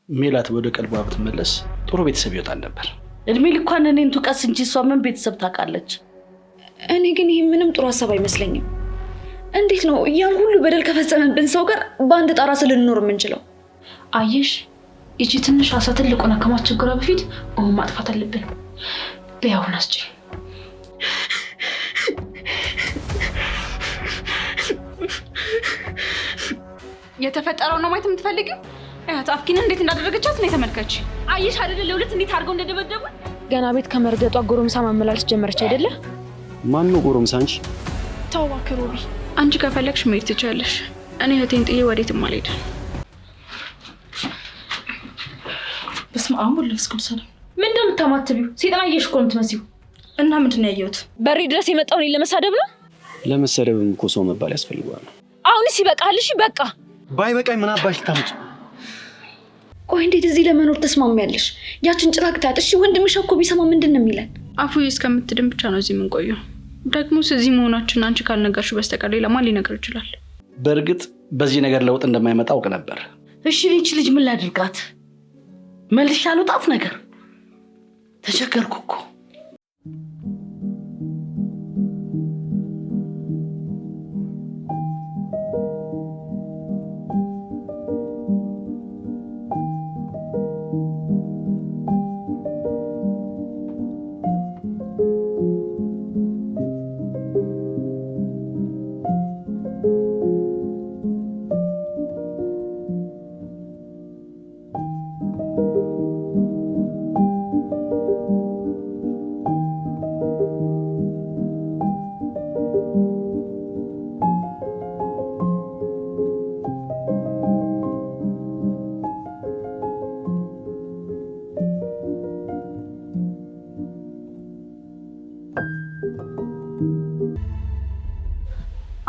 ሜላት ወደ ቀልቧ ብትመለስ ጥሩ ቤተሰብ ይወጣል ነበር። እድሜ ልኳን እኔን ትቀስ እንጂ እሷ ምን ቤተሰብ ታውቃለች? እኔ ግን ይሄ ምንም ጥሩ ሀሳብ አይመስለኝም። እንዴት ነው ያን ሁሉ በደል ከፈጸመብን ሰው ጋር በአንድ ጣራ ስር ልንኖር የምንችለው? አየሽ፣ እቺ ትንሽ አሳ ትልቁን ከማስቸገሯ በፊት ማጥፋት አለብን። ለያውን አስጭ የተፈጠረው ነው ማየት የምትፈልጊው? አያት አፍኪን እንዴት እንዳደረገቻት ነው ተመልከች። አየሽ አይደለ ለሁለት እንዴት አድርገው እንደደበደቡ። ገና ቤት ከመርገጧ ጎረምሳ ማመላለስ ጀመረች አይደለ? ማን ነው ጎረምሳ? አንቺ ተው እባክህ ሮቢ። አንቺ ከፈለግሽ መሄድ ትችያለሽ። እኔ እህቴን ጥዬ ወዴትም አልሄድም። በስመ አብ ወወልድ ወመንፈስ ቅዱስ። ምን እንደምታማትቢው ሴጣን አየሽ እኮ ነው የምትመስይው። እና ምንድን ነው ያየሁት? በሬ ድረስ የመጣው እኔን ለመሳደብ ነው? ለመሰደብም እኮ ሰው መባል ያስፈልገዋል። አሁንስ ይበቃል። እሺ በቃ ባይበቃኝ ምን አባሽ ታምጪ? ቆይ እንዴት እዚህ ለመኖር ተስማሚያለሽ? ያችን ጭራቅ ታት። እሺ ወንድምሽ እኮ ቢሰማ ምንድን ነው የሚለን? አፉዬ እስከምትድን ብቻ ነው እዚህ የምንቆየው። ደግሞ እዚህ መሆናችን አንቺ ካልነገርሽው በስተቀር ሌላ ማን ሊነግር ይችላል? በእርግጥ በዚህ ነገር ለውጥ እንደማይመጣ አውቅ ነበር። እሺ ልጅ ምን ላድርጋት? መልሼ አልወጣት ነገር ተቸገርኩ እኮ።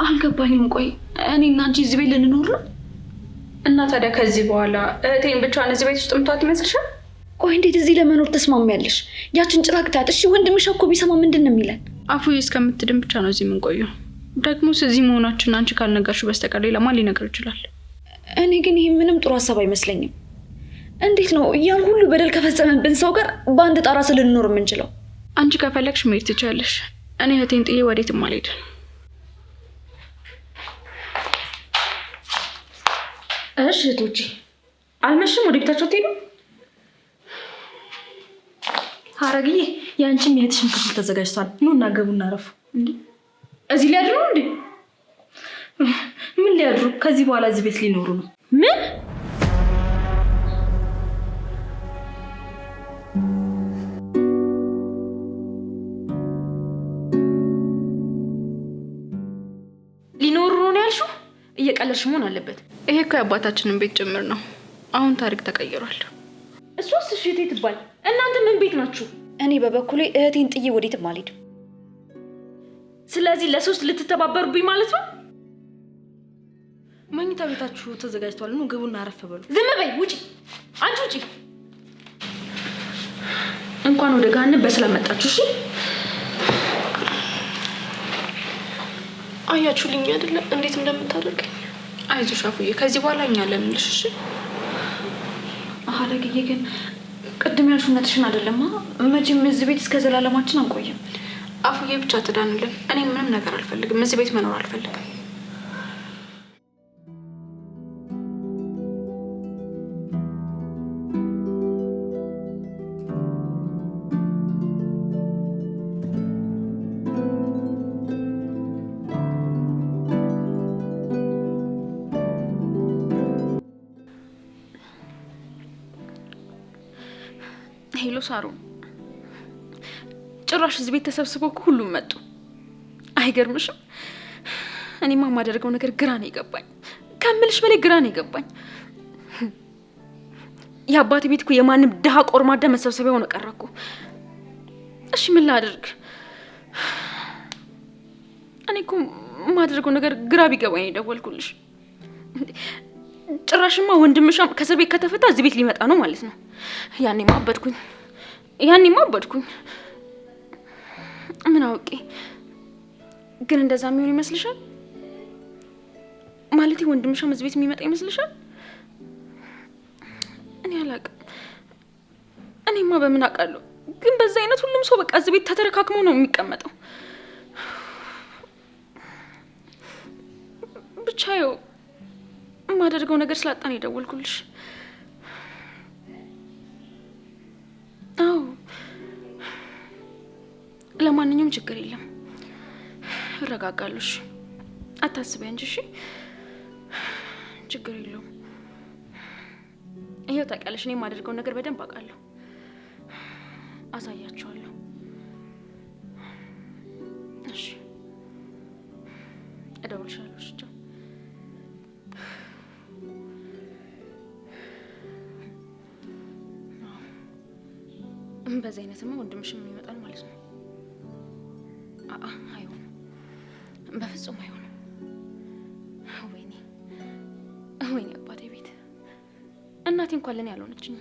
አልገባኝም። ቆይ እኔና አንቺ እዚህ ቤት ልንኖር ነው? እና ታዲያ ከዚህ በኋላ እህቴን ብቻዋን እዚህ ቤት ውስጥ ምቷት ይመስልሻል? ቆይ እንዴት እዚህ ለመኖር ተስማሚያለሽ? ያችን ጭራቅ ታት። እሺ ወንድምሽ እኮ ቢሰማ ምንድን ነው የሚለን? አፉዬ እስከምትድን ብቻ ነው እዚህ የምንቆየው። ደግሞ እዚህ መሆናችን አንቺ ካልነገርሽው በስተቀር ሌላ ማን ሊነግር ይችላል? እኔ ግን ይሄ ምንም ጥሩ ሀሳብ አይመስለኝም። እንዴት ነው ያን ሁሉ በደል ከፈጸመብን ሰው ጋር በአንድ ጣራ ስር ልንኖር የምንችለው? አንቺ ከፈለግሽ መሄድ ትችያለሽ። እኔ እህቴን ጥዬ ወዴትም አልሄድም። እሺ እህቶቼ አልመሽም? ወደ ቤታቸው ትሄዱ? ሀረግዬ ያንቺም የእህትሽም ክፍል ተዘጋጅቷል። ኑና ገቡና አረፉ። እንዴ እዚህ ሊያድሩ ነው እንዴ? ምን ሊያድሩ? ከዚህ በኋላ እዚህ ቤት ሊኖሩ ነው። ምን? ሊኖሩ ነው ያልሽው? እየቀለድሽ መሆን አለበት። ይሄ እኮ የአባታችንን ቤት ጭምር ነው። አሁን ታሪክ ተቀይሯል። እሷስ እሺ እህቴ ትባል። እናንተ ምን ቤት ናችሁ? እኔ በበኩሌ እህቴን ጥዬ ወዴትም አልሄድም። ስለዚህ ለሶስት ልትተባበሩብኝ ማለት ነው? መኝታ ቤታችሁ ተዘጋጅቷል። ኑ ግቡና አረፍ በሉ። ዝም በይ! ውጪ! አንቺ ውጪ! እንኳን ወደ ገሃነም በሰላም መጣችሁ። እሺ አያችሁልኝ አይደለ እንዴት እንደምታደርገኝ? አይዞሽ አፉዬ፣ ከዚህ በኋላ እኛ አለንልሽ። እሺ ሀረግዬ ግን ቅድም ያልሽው እውነትሽን አይደለም? መቼም እዚህ ቤት እስከ ዘላለማችን አንቆይም። አፉዬ ብቻ ትዳንልን። እኔ ምንም ነገር አልፈልግም። እዚህ ቤት መኖር አልፈልግም። ሄሎ ሳሮን፣ ጭራሽ እዚህ ቤት ተሰብስበው ሁሉም መጡ። አይገርምሽም? እኔማ የማደርገው ነገር ግራ ነው የገባኝ። ከምልሽ በላይ ግራ ነው የገባኝ። የአባቴ ቤት እኮ የማንም ድሃ ቆርማዳ መሰብሰቢያ ሆነ ቀረ እኮ። እሺ ምን ላድርግ? እኔ እኮ የማደርገው ነገር ግራ ቢገባኝ ነው የደወልኩልሽ። ጭራሽማ ወንድምሻም ከእስር ቤት ከተፈታ እዚህ ቤት ሊመጣ ነው ማለት ነው። ያኔማ አበድኩኝ። ምን አውቄ። ግን እንደዛ የሚሆን ይመስልሻል? ማለቴ ወንድምሻም እዚህ ቤት የሚመጣ ይመስልሻል? እኔ አላውቅም። እኔማ በምን አውቃለሁ? ግን በዛ አይነት ሁሉም ሰው በቃ እዚህ ቤት ተተረካክሞ ነው የሚቀመጠው። ብቻ ይኸው የማደርገው ነገር ስላጣን የደወልኩልሽ። አዎ ለማንኛውም ችግር የለም፣ እረጋጋለሁ። እሺ አታስቢ አንቺ። እሺ ችግር የለውም። ይኸው ታውቂያለሽ፣ እኔ የማደርገውን ነገር በደንብ አውቃለሁ። አሳያችኋለሁ። እሺ እደውልልሻለሁ። እሺ ቻው። በዚህ አይነትማ ወንድምሽም ይመጣል ማለት ነው። አይሆንም፣ በፍጹም አይሆንም። ወይኔ ወይኔ አባቴ ቤት እናቴ እንኳን ለኔ ያልሆነችኝ።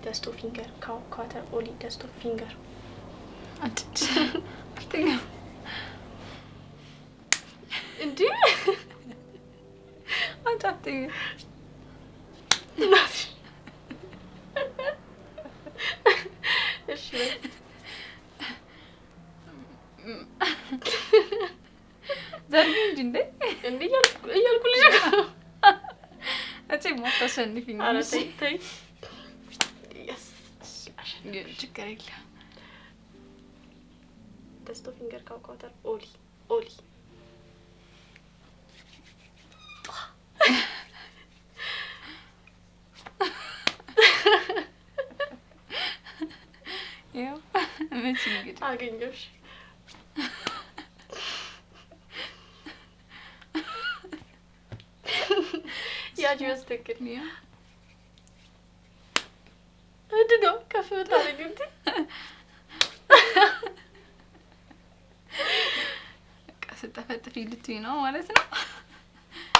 ደስቶ ፊንገር ካተር ኦሊ ደስቶ ፊንገር እንዴ አንተ እሺ ዘርጊ እንጂ እንዴ እያልኩልሽ እቺ ማታሸንፊኝ። ኧረ ተይ ተይ። ችግር የለም። ደስቶ ፊንገር ካውካተር ኦሊ ኦሊ ያው መቼ እንግዲህ አገኘሁሽ። ያጂ ወስተክል ነው እድነው ከፍታ ለግንት ቀስጠፈጥፊ ልትይ ነው ማለት ነው።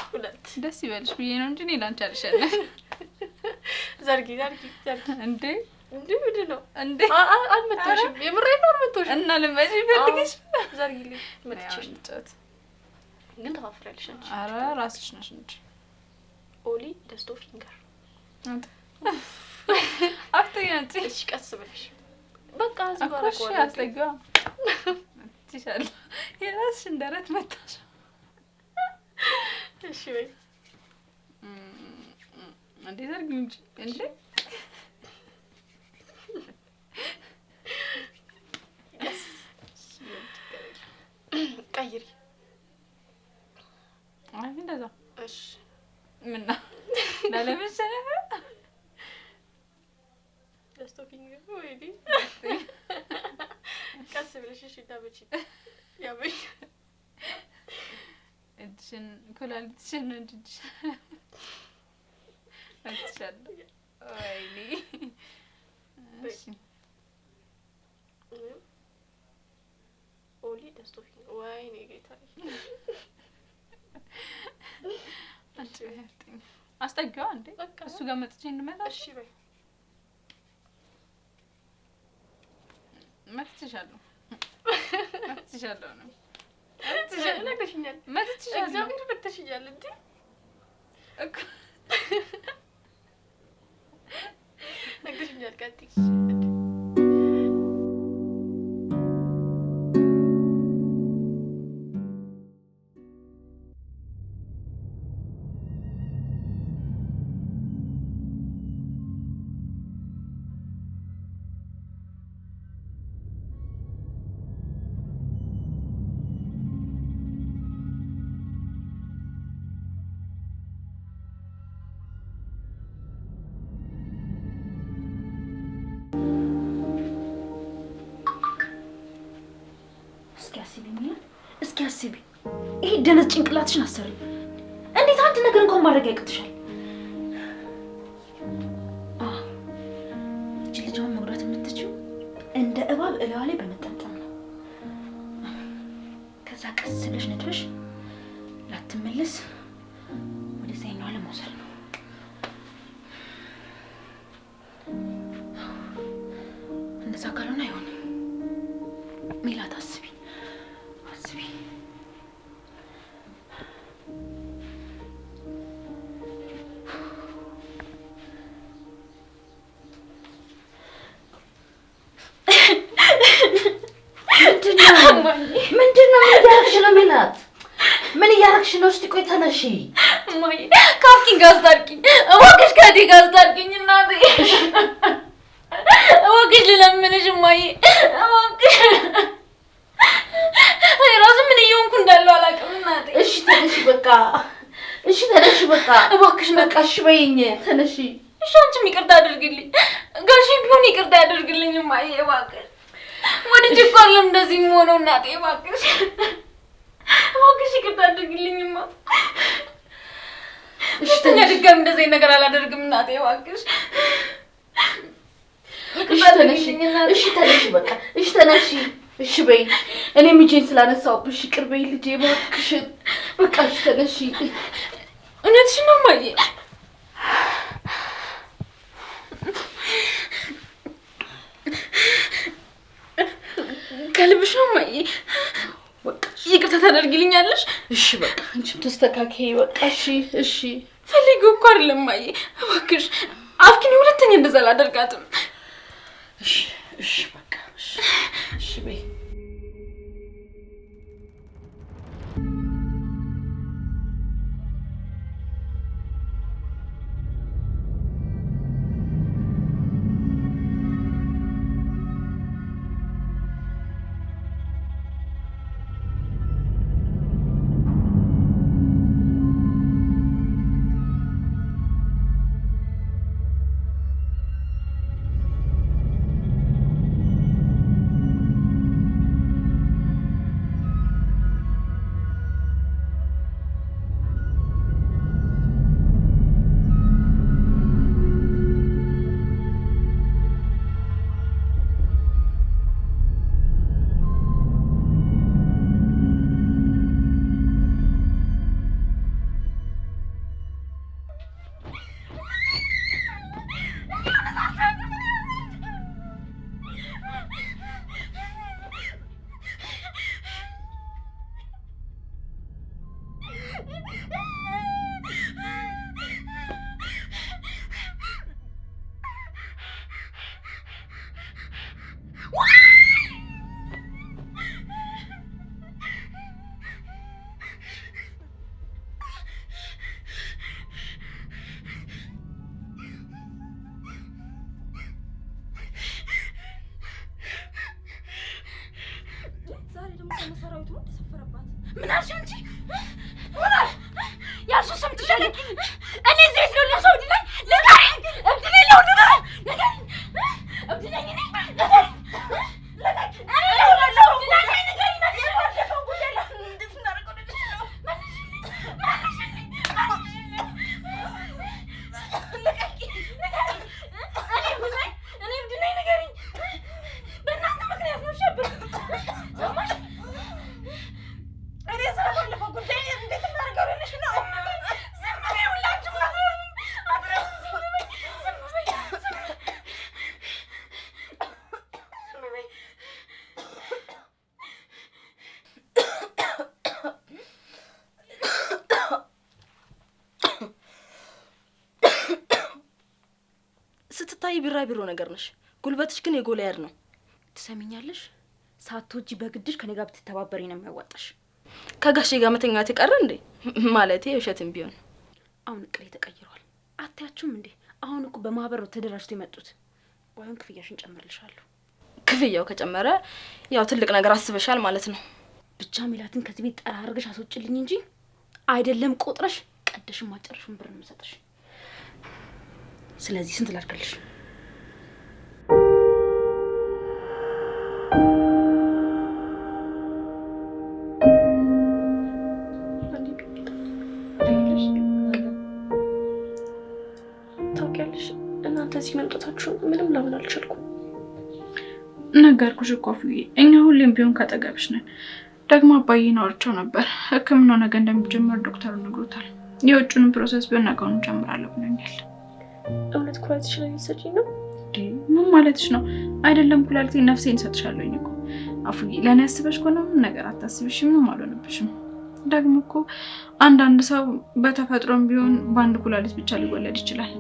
ሁለት ደስ ይበልሽ ብዬ ነው እንጂ እኔ ላንቺ አልሸለም። ዘርጊ እንዴ ምንድን ነው እንዴ? አልመታሽም። የምሬን ነው አልመታሽም። እና ልመጪ ፈልግሽ ዘርጊልኝ መጥቼሽ ግን ተፋፍሪያለሽ አንቺ። ኧረ ራስሽ ነሽ እንጂ ኦሊ ደስቶ ፊንገር አፍተኛንቺ። እሺ ቀስ ብለሽ በቃ እዚህ ጋር እሺ አስጠጊዋ ትሻለ የራስሽን ደረት መታሽ። እሺ በይ እንዴ ዘርጊው እንጂ እንዴ ቀይሪ። አይ እንደዛ እሺ ምን ነው ለለምሰለህ ደስቶ ፊንገር ወይዲ ቀስ ብለሽ እሺ ታበቺ ያበይ እድሽን ኩላሊትሽን እንድሽ አትሻለ ወይኔ እሺ ኦሊ ደስቶ ፊንገር ወይኔ ጌታዬ አንቺ ያርጥኝ አስጠጊዋ እንዴ እሱ ጋር መጥቼ እንመጣ። እሺ በይ መጥቼሻለሁ ነው ነግረሽኛል። መጥቼሻለሁ እግዚአብሔር መጥተሽኛል እንዴ እኮ ነግረሽኛል። ቀጥይ እስኪ አስቢ። ይሄ ደነዝ ጭንቅላትሽን አሰሪ። እንዴት አንድ ነገር እንኳን ማድረግ ያቅትሻል? እቺ ልጅውን መጉዳት እላዋ ላይ በመጠምጠም ነው። ከዛ ቀስ ብለሽ ነድፈሽ ላትመለስ ወደ ዛኛው ዓለም መውሰድ ነው። እንደዛ ካልሆነ አይሆንም። ሜላት አስቢ አስቢ። ምንድነው እያደረግሽ ነው ሜላት? ምን እያደረግሽ ነው? እስቲ ቆይ ተነሺ። እማዬ ካፍኪን ጋር አስታርቂኝ እባክሽ፣ ከእቴ ጋር አስታርቂኝ እናቴ እባክሽ፣ ልለምንሽ እማዬ እባክሽ። ራሱ ምን እየሆንኩ እንዳለው አላውቅም እናቴ። እሺ ተነሺ በቃ፣ እሺ ተነሺ በቃ እባክሽ በቃ እሺ በይኝ፣ ተነሺ። እሺ አንቺም ይቅርታ አድርግልኝ፣ ጋሼም ቢሆን ይቅርታ ያደርግልኝ እማዬ እባክሽ። ወድጄ እኮ አይደለም እንደዚህ የምሆነው እናቴ እባክሽ እባክሽ ይቅርታ አድርግልኝማ። እሺ ድጋሚ እንደዚህ ነገር አላደርግም እናቴ እባክሽ። እሺ ተነሺ፣ እሺ ተነሺ በቃ እሺ ተነሺ፣ እሺ በይ። እኔም እጄን ስላነሳሁብሽ ይቅር በይ ልጄ እባክሽ። በቃ እሺ ተነሺ። እውነትሽን ነው እማዬ። ከልብሽ ነው እማዬ? በቃ ይቅርታ ታደርጊልኛለሽ? እሺ በቃ አንቺም ተስተካከይ በቃ እሺ እሺ። ፈልጌው እኮ አይደለም እማዬ እባክሽ አፍኪን ሁለተኛ እንደዛ አላደርጋትም። እሺ እሺ በቃ እሺ እሺ በይ። ምን አልሽ አንቺ? ምን አልሽ? ያልሽው ሰምተሻል? እኔ ዘይት ነው ለሰው ድላይ ለጋይ እብድ ነኝ ነው ድላይ ለጋይ እብድ ነኝ ነኝ ለጋይ ለጋይ እኔ ነው ለሰው ድላይ ለጋይ ነገር ይመጣል ጉዳይ ላይ እንዴት እናደርገው ልጅ ነው እኔ እብድ ነኝ ነገር በእናንተ ምክንያት ነው ሸብር ሰማሽ? እኔ ስለባለፈው ጉዳይ እንዴት እናደርገውልሽ ነው? ዝም በይ ሁላችሁም አብረን ዝም በይ ስትታይ ቢራቢሮ ነገር ነሽ፣ ጉልበትሽ ግን የጎልያድ ነው። ትሰሚኛለሽ? ሳትወጂ በግድሽ ከኔ ጋር ብትተባበሪ ነው የሚያዋጣሽ። ከጋሼ ጋር መተኛት ይቀር እንዴ? ማለቴ ውሸትም ቢሆን አሁን እቅሌ ተቀይሯል። አታያችሁም እንዴ? አሁን እኮ በማህበር ተደራጅተው የመጡት። ባይሆን ክፍያሽን ጨምርልሻለሁ። ክፍያው ከጨመረ ያው ትልቅ ነገር አስበሻል ማለት ነው። ብቻ ሜላትን ከዚህ ቤት ጠራርገሽ አስወጭልኝ እንጂ አይደለም ቆጥረሽ ቀደሽም ማጨረሽም ብር ነው የምሰጥሽ። ስለዚህ ስንት ላድርግልሽ? ታውቂያለሽ እናንተ እዚህ መምጣታችሁ ምንም ለምን አልቻልኩም። ነገርኩሽ እኮ አፉዬ፣ እኛ ሁሌም ቢሆን ካጠገብሽ ነን። ደግሞ አባዬን አውርቼው ነበር። ሕክምናው ነገ እንደሚጀመር ዶክተሩ ነግሮታል። የውጭንም ፕሮሰስ ቢሆን ነገውን እንጀምራለሁ ብሎኛል። እውነት ኩላሊት ይችላል ይሰጪኝ ነው? ምን ማለትሽ ነው? አይደለም ኩላሊቴ ነፍሴን እሰጥሻለሁኝ እኮ አፉዬ። ለእኔ አስበሽ ከሆነ ምን ነገር አታስብሽ፣ ምንም አልሆነብሽም። ደግሞ እኮ አንዳንድ ሰው በተፈጥሮም ቢሆን በአንድ ኩላሊት ብቻ ሊወለድ ይችላል።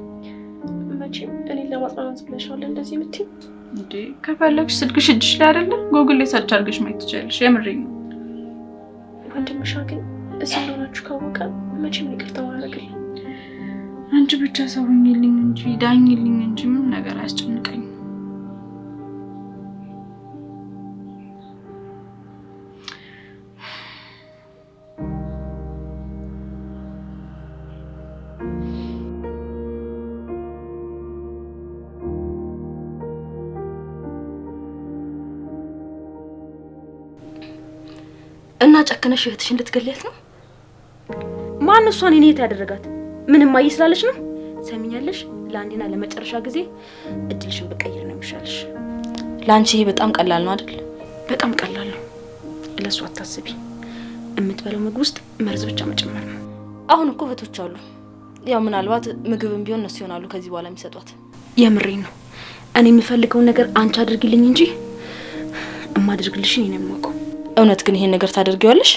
መቼም እኔን ለማጽናናት ብለሻል እንደዚህ የምትይው? እንዴ ከፈለግሽ ስልክሽ እጅሽ ላይ አይደለ? ጎግል ላይ ሰርች አድርገሽ ማየት ትችላለሽ። የምሬን ነው። ወንድምሽ ግን እዚህ እንደሆናችሁ ካወቀ መቼም ይቅርታ ማድረግልኝ። አንቺ ብቻ ሰው ሁኚልኝ እንጂ ዳኝልኝ እንጂ ምን ነገር አያስጨንቀኝም። እና ጨክነሽ እህትሽን ልትገሊያት ነው? ማን እሷን እኔ ያደረጋት? ምንም ማይ ስላለሽ ነው? ሰሚኛለሽ? ለአንዴና ለመጨረሻ ጊዜ እድልሽን በቀይር ነው የሚሻልሽ። ላንቺ ይሄ በጣም ቀላል ነው አይደል? በጣም ቀላል ነው። ለሷ አታስቢ። የምትበላው ምግብ ውስጥ መርዝ ብቻ መጨመር ነው። አሁን እኮ እህቶች አሉ። ያው ምናልባት ምግብም ቢሆን እነሱ ይሆናሉ ከዚህ በኋላ የሚሰጧት። የምሬን ነው። እኔ የምፈልገውን ነገር አንቺ አድርጊልኝ እንጂ እማድርግልሽ እኔ ነው የማውቀው። እውነት ግን ይሄን ነገር ታደርጊዋለሽ?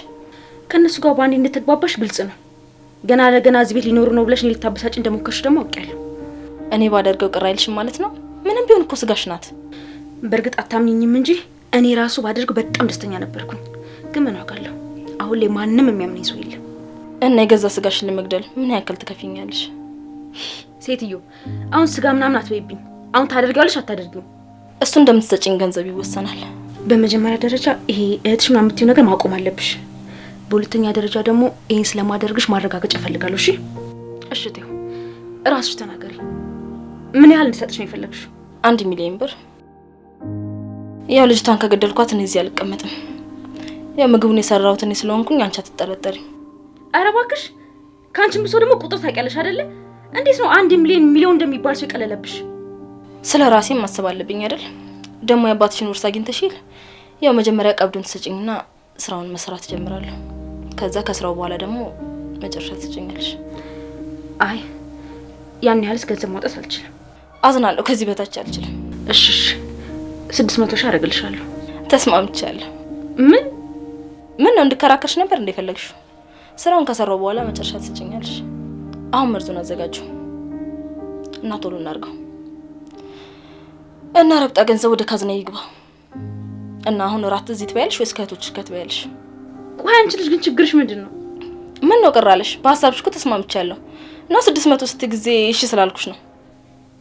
ከነሱ ጋር ባንዴ እንድትግባባሽ ግልጽ ነው። ገና ለገና እዚህ ቤት ሊኖሩ ነው ብለሽ እኔ ልታበሳጭ እንደሞከርሽ ደግሞ አውቄያለሁ። እኔ ባደርገው ቅር አይልሽም ማለት ነው? ምንም ቢሆን እኮ ስጋሽ ናት። በእርግጥ አታምኚኝም እንጂ እኔ ራሱ ባደርገው በጣም ደስተኛ ነበርኩኝ። ግን ምን አውቃለሁ፣ አሁን ላይ ማንም የሚያምነኝ ሰው የለም። እና የገዛ ስጋሽን ለመግደል ምን ያክል ትከፊኛለሽ? ሴትዮ አሁን ስጋ ምናምን አትበይብኝ። አሁን ታደርጊዋለሽ አታደርጊው? እሱ እንደምትሰጪኝ ገንዘብ ይወሰናል። በመጀመሪያ ደረጃ ይሄ እህትሽ ምናምን የምትይው ነገር ማቆም አለብሽ። በሁለተኛ ደረጃ ደግሞ ይሄን ስለማደርግሽ ማረጋገጫ እፈልጋለሁ። እሺ እሺ፣ ተይው እራስሽ ተናገሪ። ምን ያህል እንድሰጥሽ ነው የፈለግሽው? 1 ሚሊዮን ብር። ያው ልጅቷን ከገደልኳት እኔ እዚህ አልቀመጥም። ያው ምግቡን የሰራሁት እኔ ስለሆንኩኝ አንቺ አትጠረጠሪ። ኧረ እባክሽ፣ ከአንቺም ብሶ ደግሞ ቁጥር ታውቂያለሽ አይደለ? እንዴት ነው 1 ሚሊዮን እንደሚባል ሰው የቀለለብሽ? ስለ ራሴም ማሰብ አለብኝ አይደል? ደግሞ የአባትሽን ውርስ አግኝተሽል። ያው መጀመሪያ ቀብዱን ትሰጪኝና ስራውን መስራት ጀምራለሁ። ከዛ ከስራው በኋላ ደግሞ መጨረሻ ትሰጪኛለሽ። አይ ያን ያህልስ ገንዘብ ማውጣት አልችልም። አዝናለሁ፣ ከዚህ በታች አልችልም። እሺ 600 ሺህ አደርግልሻለሁ። ተስማምቻለሁ። ምን ነው እንድከራከርሽ ነበር እንደፈለግሽው? ስራውን ከሰራው በኋላ መጨረሻ ትሰጪኛለሽ። አሁን መርዙን አዘጋጁ እና ቶሎ እናርገው እና ረብጣ ገንዘብ ወደ ካዝና ይግባ እና አሁን ራት እዚህ ትበያለሽ ወይስ ከእህቶችሽ ጋር ትበያለሽ? ቆይ አንቺ ልጅ ግን ችግርሽ ምንድነው? ምን ነው ቀራለሽ? በሐሳብሽ እኮ ተስማምቻለሁ እና 600 ስት ጊዜ እሺ ስላልኩሽ ነው።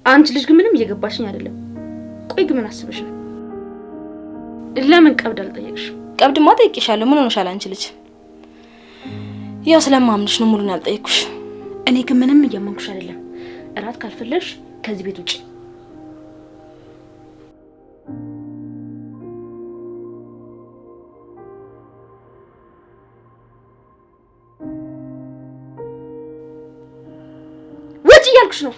አንቺ ልጅ ግን ምንም እየገባሽኝ አይደለም። ቆይ ግን ምን አስበሽ ነው? ለምን ቀብድ አልጠየቅሽ? ቀብድማ ጠይቄሻለሁ። ምን ሆነሻል አንቺ ልጅ? ያው ስለማምንሽ ነው ሙሉን ያልጠየቅኩሽ። እኔ ግን ምንም እያመንኩሽ አይደለም። እራት ካልፈለግሽ ከዚህ ቤት ውጪ። ውጪ እያልኩሽ ነው።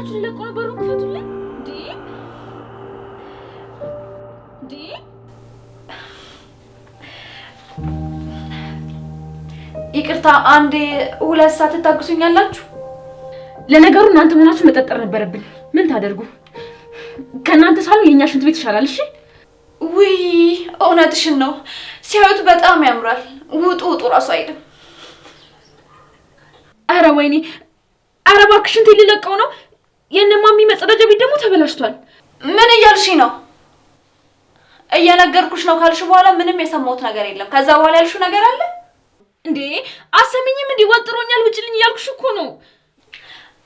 ቤታችሁን ለቆ ነው። በሩን ክፈቱልኝ። እንዴ ይቅርታ፣ አንዴ 2 ሰዓት ታግሱኛላችሁ? ለነገሩ እናንተ መሆናችሁ መጠጠር ነበረብን። ምን ታደርጉ? ከእናንተ ሳሉ የኛ ሽንት ቤት ይሻላል። እሺ። ውይ እውነትሽን ነው። ሲያዩት በጣም ያምራል። ውጡ ራሱ አይደለም። አረ ወይኔ! አረ እባክሽ ሽንት ሊለቀው ነው። የእነማሚ መጸዳጃ ቤት ደግሞ ተበላሽቷል። ምን እያልሽ ነው? እየነገርኩሽ ነው ካልሽ በኋላ ምንም የሰማሁት ነገር የለም። ከዛ በኋላ ያልሽው ነገር አለ እንዴ? አሰሚኝም እንዴ? ወጥሮኛል ውጭልኝ እያልኩሽ እኮ ነው።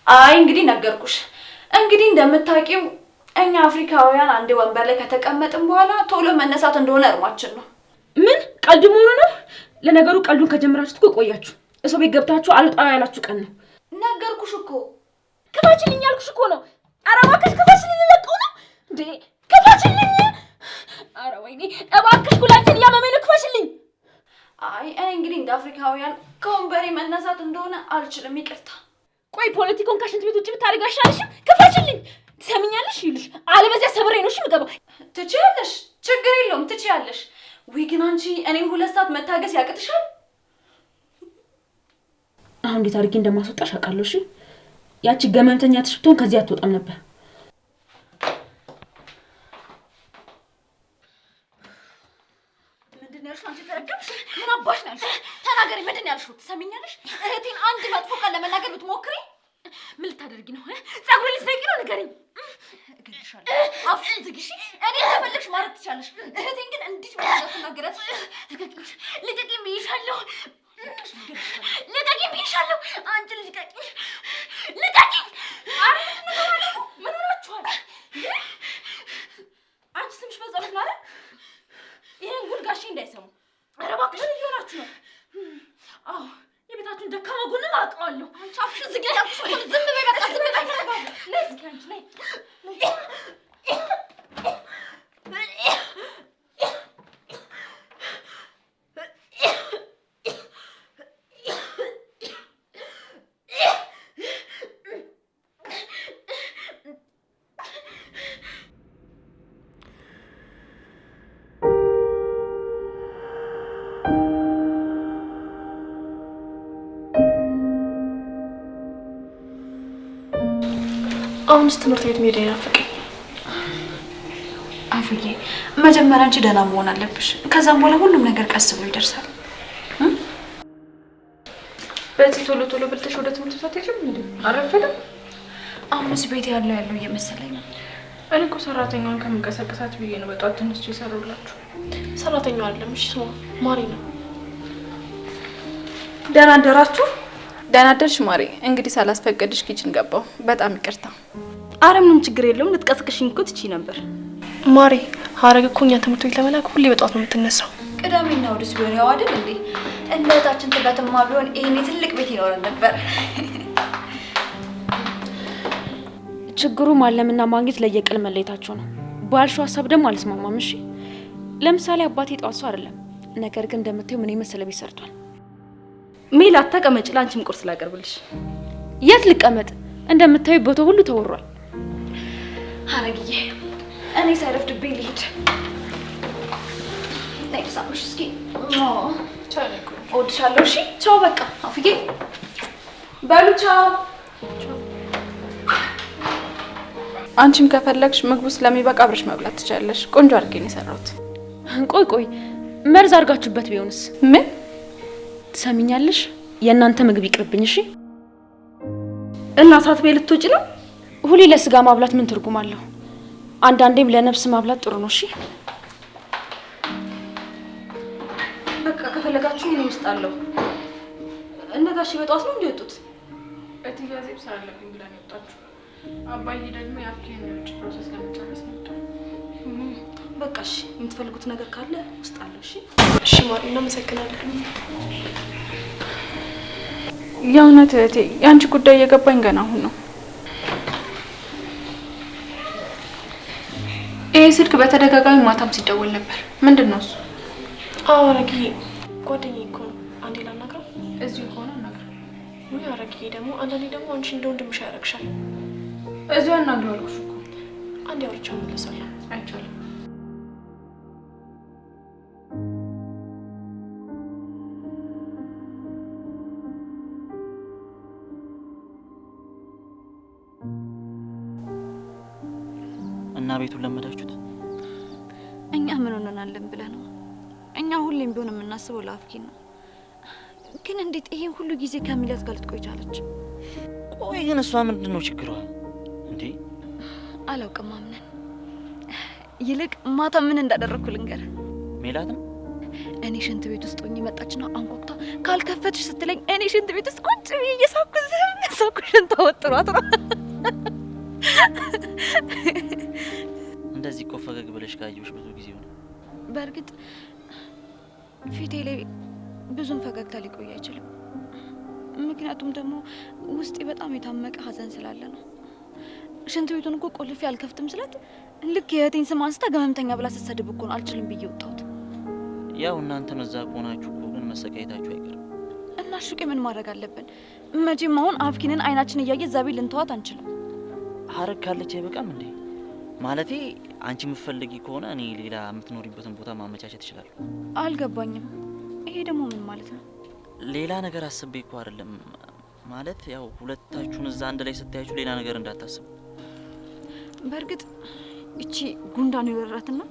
አይ እንግዲህ ነገርኩሽ። እንግዲህ እንደምታውቂው እኛ አፍሪካውያን አንዴ ወንበር ላይ ከተቀመጥን በኋላ ቶሎ መነሳት እንደሆነ እርማችን ነው። ምን ቀልድ መሆኑ ነው? ለነገሩ ቀልዱን ከጀመራችሁት እኮ ቆያችሁ። እሰው ቤት ገብታችሁ አልጣው ያላችሁ ቀን ነው። ነገርኩሽ እኮ። ክፈችልኝ ያልኩሽ እኮ ነው። ኧረ እባክሽ ክፈችልኝ፣ ልለቀው ነው እንዴ? ክፈችልኝ! ኧረ ወይኔ እባክሽ ኩላሊቴን እያመመኝ ነው፣ ክፈችልኝ። አይ እኔ እንግዲህ እንደ አፍሪካውያን ከወንበሬ መነሳት እንደሆነ አልችልም፣ ይቅርታ። ቆይ ፖለቲካውን ከሽንት ቤት ውጭ ብታደርግ አይሻልሽም? ክፈችልኝ። ትሰሚኛለሽ? ይልሽ አለበዚያ ሰብሬ ነው እሺ የምገባው። ትችያለሽ፣ ችግር የለውም ትችያለሽ። ወይ ግን አንቺ እኔን 2 ሰዓት መታገስ ያቅትሻል? አሁን እንዴት አድርጌ እንደማስወጣሽ አውቃለሁ። እሺ ያቺ ገመምተኛ ትሽብቶን ከዚህ አትወጣም ነበር። ምንድን ነው ያልሽው? አንቺ ተረገምሽ። ምን አባሽ ነው ያልሽው? ተናገሪ። ምንድን ነው ያልሽው? ትሰሚኛለሽ? እህቴን አንድ መጥፎ ቃል ለመናገር ብትሞክሪ ምን ልታደርጊ ነው? ፀጉሬን ልትነቂ ነው? ንገሪኝ። እገልሻለሁ። አፍሽን ዝጊ። እኔ ተፈለግሽ ማለት ትቻለሽ። እህቴን ግን እንዴት ብለሽ ተናገራት? ልቀቂኝ ብዬሻለሁ። ልቀቂኝ ብዬሻለሁ። አንቺ ልቀቂኝ፣ ልቀቂኝ። አረ ምን ሆናችኋል? አንቺ ስምሽ በጸሎት ነው አይደል? ይሄን ጉድ ጋሼ እንዳይሰሙ። ኧረ እባክሽ ምን እየሆናችሁ ነው? አዎ የቤታችሁን ደካማ ጎንን አውቀዋለሁ። አንቺ አፍሽን ዝጊ ያልኩሽ እኮ። ዝም በይ በቃ፣ ዝም በይ። ነይ እስኪ አንቺ ነይ። አሁንስ ትምህርት ቤት መሄድ አይናፍቅኝ። አፍዬ መጀመሪያ አንቺ ደህና መሆን አለብሽ። ከዛም በኋላ ሁሉም ነገር ቀስ ብሎ ይደርሳል። በዚህ ቶሎ ቶሎ ብልተሽ ወደ ትምህርት ቤት አትሄጂም እንዴ? አረፈደም። አሁንስ ቤት ያለው እየመሰለኝ ነው። እኔ እኮ ሰራተኛዋን ከምንቀሳቀሳት ብዬ ነው በጧት ተነስቼ የሰራሁላችሁ። ሰራተኛው አይደለም እሺ፣ ስማ ማሪ ነው። ደህና አደራችሁ? ደህና አደርሽ ማሪ። እንግዲህ ሳላስፈቅድሽ ኪችን ገባሁ። በጣም ይቅርታ። አረ ምንም ችግር የለውም። ልትቀስቅሽኝ እኮ ትችይ ነበር። ማሪ ሀረግ እኮ እኛ ትምህርት ቤት ለመላክ ሁሌ በጧት ነው የምትነሳው። ቅዳሜና እሑድስ ቢሆን ያው አይደል እንዴ? እናታችን ትጋትማ ቢሆን ይሄኔ ትልቅ ቤት ይኖረን ነበር። ችግሩ ማለምና ማግኘት ለየቅል መለየታቸው ነው። ባልሽው ሀሳብ ደግሞ አልስማማም። እሺ ለምሳሌ አባቴ ጠዋት ሰው አይደለም፣ ነገር ግን እንደምታዩ ምን መሰለ ቤት ሰርቷል። ሜላት ተቀመጭ፣ ላንቺም ቁርስ ላቀርብልሽ። የት ልቀመጥ? እንደምታዩ ቦታው ሁሉ ተወሯል። ሀረግዬ እኔ ሳይረፍድብኝ ልሂድ። ነይ ተሳምሽ እስኪ። እወድሻለሁ። እሺ ቻው። በቃ አፍዬ በሉ ቻው። አንቺም ከፈለግሽ ምግቡ ስለሚበቃ አብረሽ መብላት ትችያለሽ። ቆንጆ አድርጌ ነው የሰራሁት። ቆይ መርዝ አድርጋችሁበት ቢሆንስ? ምን ትሰሚኛለሽ? የእናንተ ምግብ ይቅርብኝ። እሺ እና ሳትበይ ልትወጪ ነው? ሁሌ ለስጋ ማብላት ምን ትርጉም አለው? አንዳንዴም ለነፍስ ማብላት ጥሩ ነው። እሺ በቃ ከፈለጋችሁ እኔ ውስጥ አለው። እነጋሽ በጠዋት ነው እንዲወጡት? እትያዜብ ስራ አለብኝ ብላ ነው የወጣችው። አባዬ ደግሞ የአፍኪን የውጭ ፕሮሰስ ለመጨረስ ነው። በቃ እሺ፣ የምትፈልጉት ነገር ካለ ውስጥ አለው። እሺ እሺ ማሪ፣ እናመሰግናለን። የእውነት እህቴ የአንቺ ጉዳይ እየገባኝ ገና አሁን ነው። ይሄ ስልክ በተደጋጋሚ ማታም ሲደወል ነበር። ምንድን ነው እሱ? አዎ አረግዬ ጓደኛዬ እኮ ነው። አንዴ ላናግረው። እዚሁ ከሆነ አናግረው። ወይ አረግዬ ደግሞ አንዳንዴ ደግሞ አንቺ እንደ ወንድምሽ ያደርግሻል። እዚያ እናግረዋለሽ እኮ አንዴ አውርቼው እመለሳለሁ። አይቻልም። እና ቤቱን ለመዳችሁት? እኛ ምን ሆነናለን ብለህ ነው? እኛ ሁሌም ቢሆን የምናስበው ለአፍኪን ነው። ግን እንዴት ይሄን ሁሉ ጊዜ ከሚላት ጋር ልትቆይ ቻለች? ቆይ ግን እሷ ምንድን ነው ችግሯ እንዴ? አላውቅም አምነን። ይልቅ ማታ ምን እንዳደረኩ ልንገር። ሜላትም እኔ ሽንት ቤት ውስጥ ሆኜ መጣችና አንኳኩታ ካልከፈትሽ ስትለኝ እኔ ሽንት ቤት ውስጥ ቁጭ ብዬ እየሳኩ ሳኩ ሽንቷ ወጥሯት ነው። እንደዚህ እኮ ፈገግ ብለሽ ካየሁሽ ብዙ ጊዜ ሆነ። በእርግጥ ፊቴ ላይ ብዙም ፈገግታ ሊቆይ አይችልም። ምክንያቱም ደግሞ ውስጤ በጣም የታመቀ ሀዘን ስላለ ነው። ሽንት ቤቱን እኮ ቆልፌ አልከፍትም ስላት ልክ የእህቴን ስም አንስታ ገመምተኛ ብላ ስትሰድብ እኮ ነው አልችልም ብዬ ወጣሁት። ያው እናንተ መዛ ከሆናችሁ እኮ ግን መሰቃየታችሁ አይቀርም። እና ሹቄ ምን ማድረግ አለብን? መቼም አሁን አፍኪንን አይናችን እያየ እዛ ቤት ልንተዋት አንችልም። ሀረግ ካለች አይበቃም እንዴ? ማለቴ አንቺ የምትፈልጊ ከሆነ እኔ ሌላ የምትኖሪበትን ቦታ ማመቻቸት እችላለሁ። አልገባኝም። ይሄ ደግሞ ምን ማለት ነው? ሌላ ነገር አስቤ እኮ አይደለም። ማለት ያው ሁለታችሁን እዛ አንድ ላይ ስታያችሁ ሌላ ነገር እንዳታስቡ። በእርግጥ እቺ ጉንዳን ይወረራትና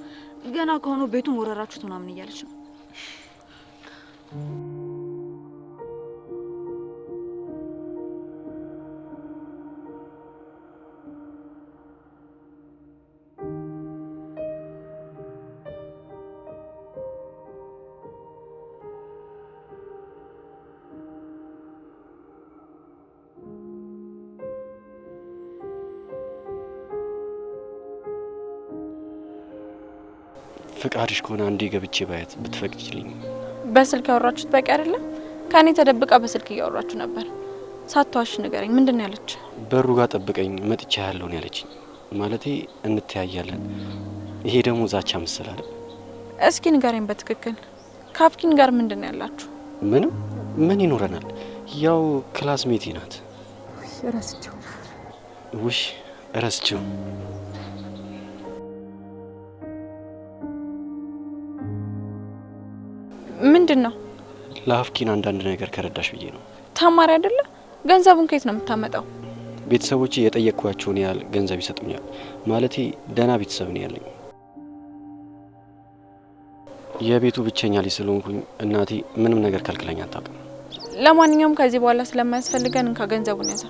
ገና ከሆነ ቤቱን ወረራችሁት ምናምን እያለች ነው። ፍቃድሽ ከሆነ አንዴ ገብቼ ባያት ብትፈቅጂልኝ። በስልክ ያወራችሁት በቂ አይደለም? ከኔ ተደብቃ በስልክ እያወራችሁ ነበር። ሳትዋሽ ንገረኝ፣ ምንድን ነው ያለች? በሩ ጋር ጠብቀኝ መጥቻ ያለውን ያለችኝ። ማለቴ እንተያያለን። ይሄ ደግሞ ዛቻ መሰል አይደል? እስኪ ንገረኝ በትክክል። ከአፍኪን ጋር ምንድን ነው ያላችሁ? ምንም ምን ይኖረናል? ያው ክላስሜቴ ናት። ረስቸው ውሽ ረስቸው። ምንድን ነው? ለአፍኪን አንዳንድ ነገር ከረዳሽ ብዬ ነው። ተማሪ አይደለ? ገንዘቡን ከየት ነው የምታመጣው? ቤተሰቦቼ የጠየቅኳቸውን ያህል ገንዘብ ይሰጡኛል። ማለቴ ደህና ቤተሰብ ነው ያለኝ። የቤቱ ብቸኛ ልጅ ስለሆንኩኝ እናቴ ምንም ነገር ከልክለኝ አታውቅም። ለማንኛውም ከዚህ በኋላ ስለማያስፈልገን እንካ ገንዘቡን ያዛ።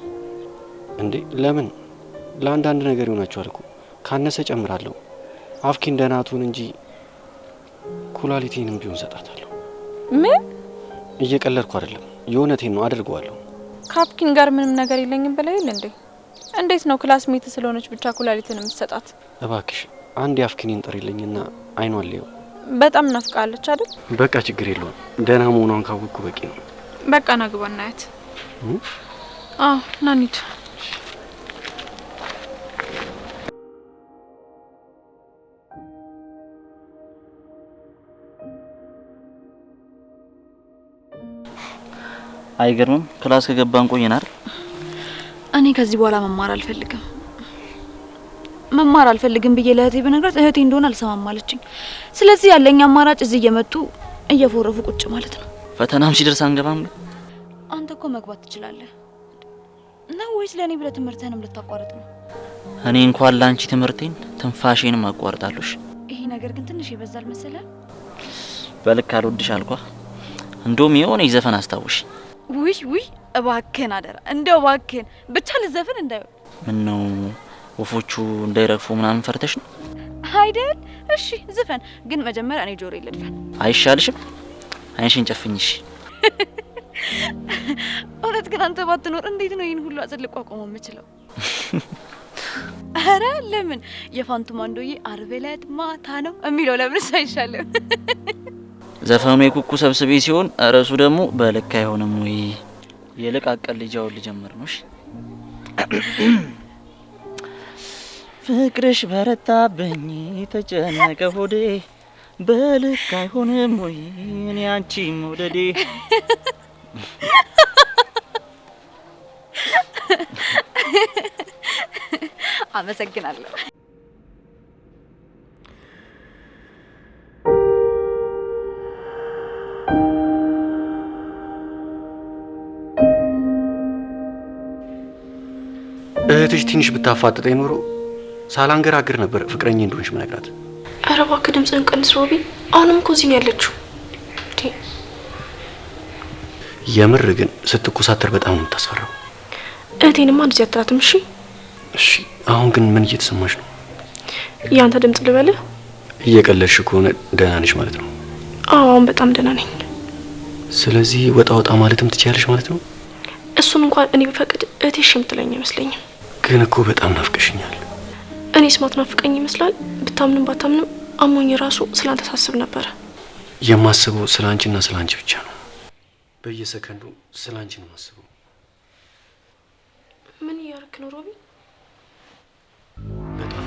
እንዴ ለምን? ለአንዳንድ ነገር ይሆናችኋል እኮ። ካነሰ ጨምራለሁ። አፍኪን ደህና ትሁን እንጂ ኩላሊቴንም ቢሆን ሰጣታለሁ። ምን? እየቀለድኩ አይደለም፣ የእውነቴን ነው። አድርገዋለሁ። ከአፍኪን ጋር ምንም ነገር የለኝም ብለህ የለ እንዴ? እንዴት ነው ክላስሜት ስለሆነች ብቻ ኩላሊትን የምትሰጣት? እባክሽ አንድ አፍኪንን ጥሪልኝና አይኗን ልየው። በጣም ናፍቃለች አይደል? በቃ ችግር የለውም። ደህና መሆኗን ካወቅኩ በቂ ነው። በቃ ናግባ እናያት። አዎ ናኒት አይገርምም? ክላስ ከገባን ቆየናል። እኔ ከዚህ በኋላ መማር አልፈልግም ብዬ ለእህቴ ብነግራት እህቴ እንደሆነ አልሰማም አለችኝ። ስለዚህ ያለኝ አማራጭ እዚህ እየመጡ እየፎረፉ ቁጭ ማለት ነው። ፈተናም ሲደርስ አንገባም። አንተ እኮ መግባት ትችላለህ ነው ወይስ ለእኔ ብለህ ትምህርትህንም ልታቋርጥ ነው? እኔ እንኳን ላንቺ ትምህርቴን ትንፋሼንም አቋርጣለሽ። ይሄ ነገር ግን ትንሽ ይበዛል መሰለህ። በልክ አልወድሽ አልኳ። እንደውም የሆነ ይዘፈን አስታውሽ። ውይ እባክህን አደራ፣ እንደው እባክህን ብቻ ልዘፍን እንዳይሆን። ምን ነው ወፎቹ እንዳይረግፉ ምናምን ፈርተሽ ነው አይደል? እሺ ዝፈን፣ ግን መጀመሪያ እኔ ጆሮ ይልድፈን። አይሻልሽም? አይንሽን ጨፍኝሽ። እውነት ግን አንተ ባትኖር እንዴት ነው ይህን ሁሉ አጽልቆ አቆመው የምችለው? አረ ለምን የፋንቱ ማንዶዬ አርብ ዕለት ማታ ነው የሚለው ለምን አይሻልም? ዘፈኑ የኩኩ ሰብስቤ ሲሆን ርዕሱ ደግሞ በልክ አይሆንም ወይ? የልቅ አቀል ልጃውን ልጀምር ነው። እሺ ፍቅርሽ በረታብኝ ተጨነቀ ሆዴ፣ በልክ አይሆንም ወይ እኔ አንቺ መውደዴ። አመሰግናለሁ። እህትሽ ትንሽ ብታፋጥጠኝ ኖሮ ሳላንገራግር ነበር ፍቅረኛ እንደሆንሽ መነግራት። ኧረ እባክህ ድምፅህን ቀንስ ሮቢ። አሁንም እኮ እዚህ ነው ያለችው። የምር ግን ስትኮሳተር በጣም ነው የምታስፈራው። እህቴንማ እንደዚህ አትላትም። እሺ እሺ። አሁን ግን ምን እየተሰማሽ ነው? ያንተ ድምፅ ልበልህ? እየቀለድሽ ከሆነ ደህና ነሽ ማለት ነው? አዎ አሁን በጣም ደህና ነኝ። ስለዚህ ወጣ ወጣ ማለትም ትችያለሽ ማለት ነው? እሱን እንኳን እኔ ብፈቅድ እህቴ እሺ የምትለኝ አይመስለኝም። ግን እኮ በጣም ናፍቀሽኛል። እኔስ ማትናፍቀኝ ይመስላል? ብታምንም ባታምንም አሞኝ ራሱ ስላንተ ሳስብ ነበረ። የማስበው ስለ አንቺና ስለ አንቺ ብቻ ነው። በየሰከንዱ ስለ አንቺ ነው የማስበው። ምን እያደረክ ነው ሮቢ? በጣም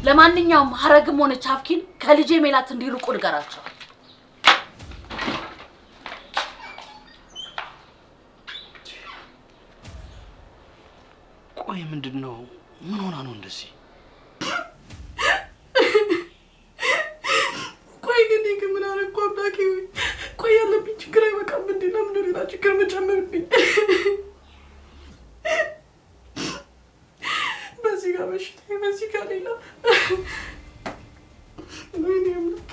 ለማንኛውም ሀረግም ሆነች አፍኪን ከልጄ ሜላት እንዲርቁ ንገራቸው። ቆይ ምንድነው? ምን ሆና ነው እንደዚህ? ቆይ ግን ምን አደረኩ አምላኬ? ቆይ ያለብኝ ችግር አይበቃም እንዴ? ለምን ሌላ ችግር መጨመርብኝ? በዚህ ጋር በሽታ፣ በዚህ ጋር ሌላ ወይኔ አምላኬ።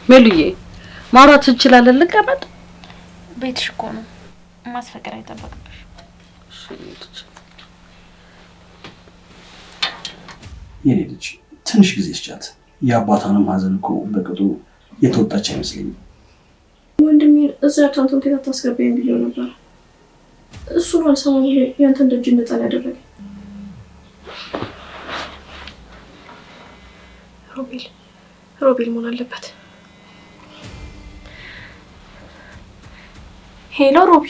ሜሉዬ ማውራት እንችላለን? ልቀመጥ? ቤትሽ እኮ ነው፣ ማስፈቀድ አይጠበቅብሽ። የኔ ልጅ ትንሽ ጊዜ ስጫት። የአባቷንም ሀዘን እኮ በቅጡ የተወጣች አይመስለኝም። ወንድሜ እዛ ያታንተን ቴታ ታስገባኝ ብዬው ነበር። እሱ ነው አልሰማም ብሎ ያንተን ደጅ እንጣል ያደረገ። ሮቤል መሆን አለበት። ሄሎ ሮቢ